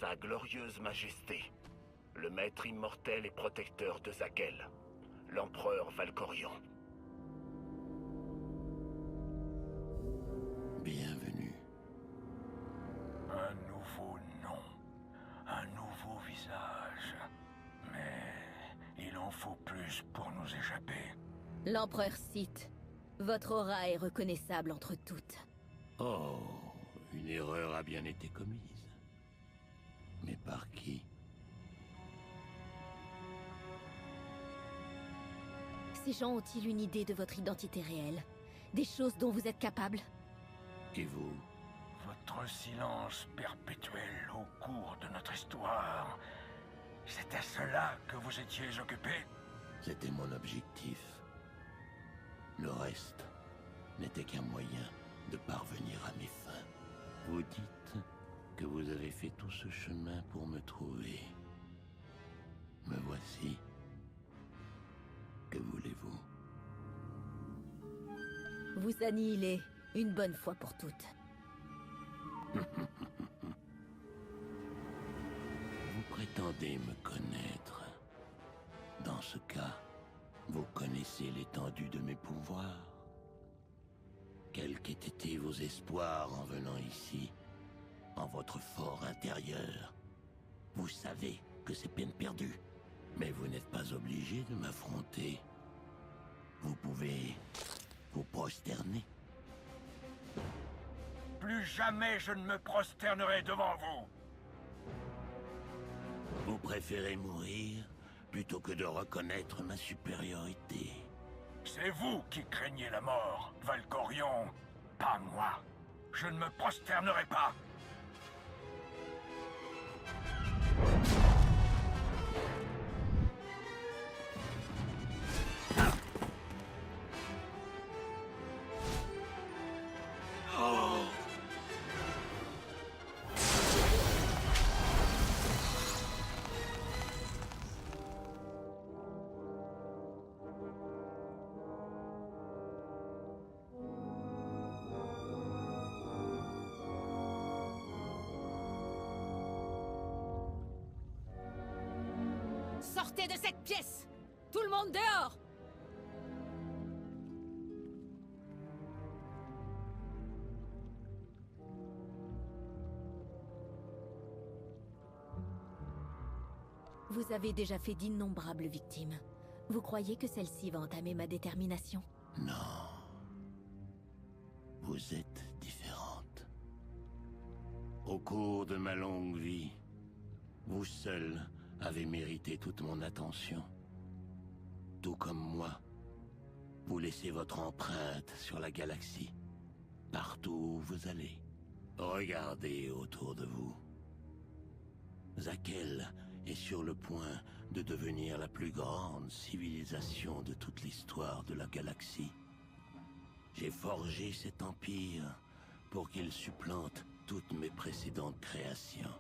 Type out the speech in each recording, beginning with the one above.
Sa glorieuse majesté, le maître immortel et protecteur de Zakel, l'empereur Valkorion. Bienvenue. Un nouveau nom, un nouveau visage. Mais il en faut plus pour nous échapper. L'empereur Sith, votre aura est reconnaissable entre toutes. Oh, une erreur a bien été commise. Mais par qui? Ces gens ont-ils une idée de votre identité réelle? Des choses dont vous êtes capable? Et vous? Votre silence perpétuel au cours de notre histoire. C'est à cela que vous étiez occupé? C'était mon objectif. Le reste n'était qu'un moyen de parvenir à mes fins. Vous dites que vous avez fait tout ce chemin pour me trouver. Me voici. Que voulez-vous? Vous annihilez, une bonne fois pour toutes. Vous prétendez me connaître. Dans ce cas, vous connaissez l'étendue de mes pouvoirs. Quels qu'aient été vos espoirs en venant ici, en votre fort intérieur, vous savez que c'est peine perdue. Mais vous n'êtes pas obligé de m'affronter. Vous pouvez vous prosterner. Plus jamais je ne me prosternerai devant vous. Vous préférez mourir plutôt que de reconnaître ma supériorité. C'est vous qui craignez la mort, Valkorion, pas moi. Je ne me prosternerai pas. Sortez de cette pièce! Tout le monde dehors! Vous avez déjà fait d'innombrables victimes. Vous croyez que celle-ci va entamer ma détermination? Non. Vous êtes différente. Au cours de ma longue vie, vous seul avez mérité toute mon attention. Tout comme moi, vous laissez votre empreinte sur la galaxie. Partout où vous allez, regardez autour de vous. Zakel est sur le point de devenir la plus grande civilisation de toute l'histoire de la galaxie. J'ai forgé cet empire pour qu'il supplante toutes mes précédentes créations.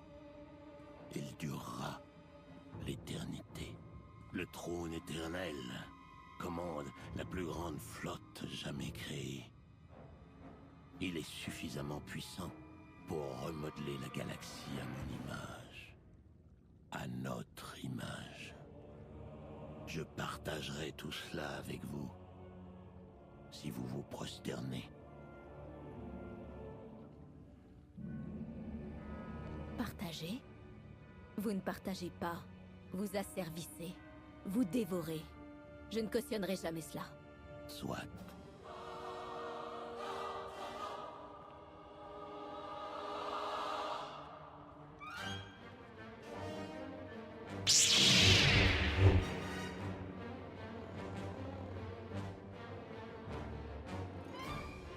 Il durera l'éternité. Le trône éternel commande la plus grande flotte jamais créée. Il est suffisamment puissant pour remodeler la galaxie à mon image. À notre image. Je partagerai tout cela avec vous, si vous vous prosternez. Partagez? Vous ne partagez pas. Vous asservissez. Vous dévorez. Je ne cautionnerai jamais cela. Soit.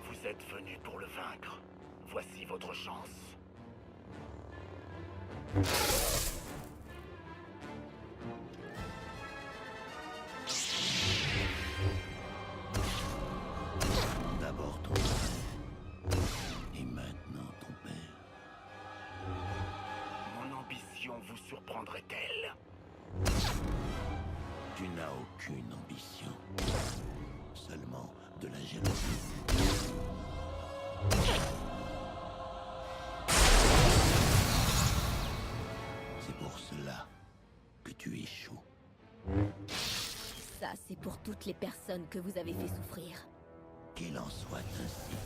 Vous êtes venu pour le vaincre. Voici votre chance. D'abord ton frère, et maintenant ton père. Mon ambition vous surprendrait-elle? Tu n'as aucune ambition. Seulement de la jalousie. C'est pour cela que tu échoues. Ça, c'est pour toutes les personnes que vous avez fait souffrir. Qu'il en soit ainsi.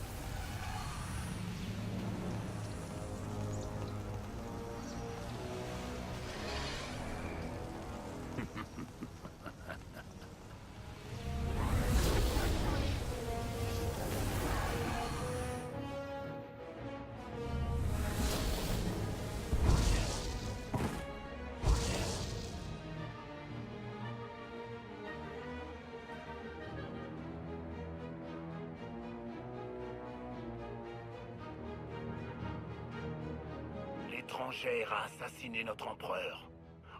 L'étrangère a assassiné notre empereur.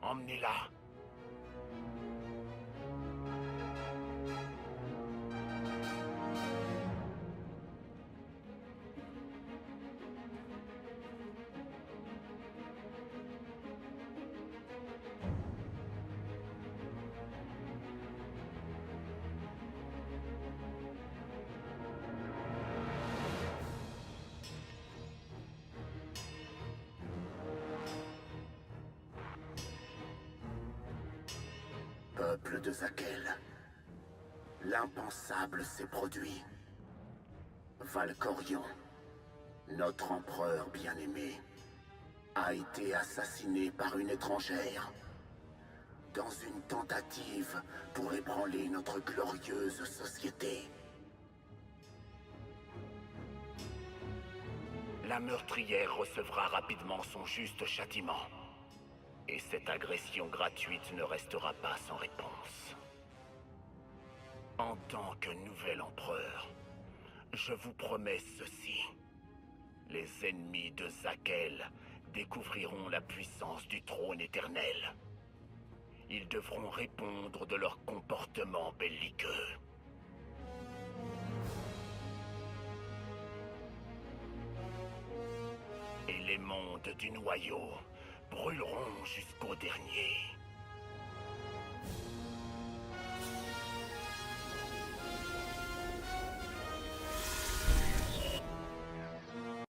Emmenez-la. Peuple de Zakel, l'impensable s'est produit. Valkorion, notre empereur bien-aimé, a été assassiné par une étrangère dans une tentative pour ébranler notre glorieuse société. La meurtrière recevra rapidement son juste châtiment. Et cette agression gratuite ne restera pas sans réponse. En tant que nouvel empereur, je vous promets ceci. Les ennemis de Zakel découvriront la puissance du trône éternel. Ils devront répondre de leur comportement belliqueux. Et les mondes du noyau brûleront jusqu'au dernier.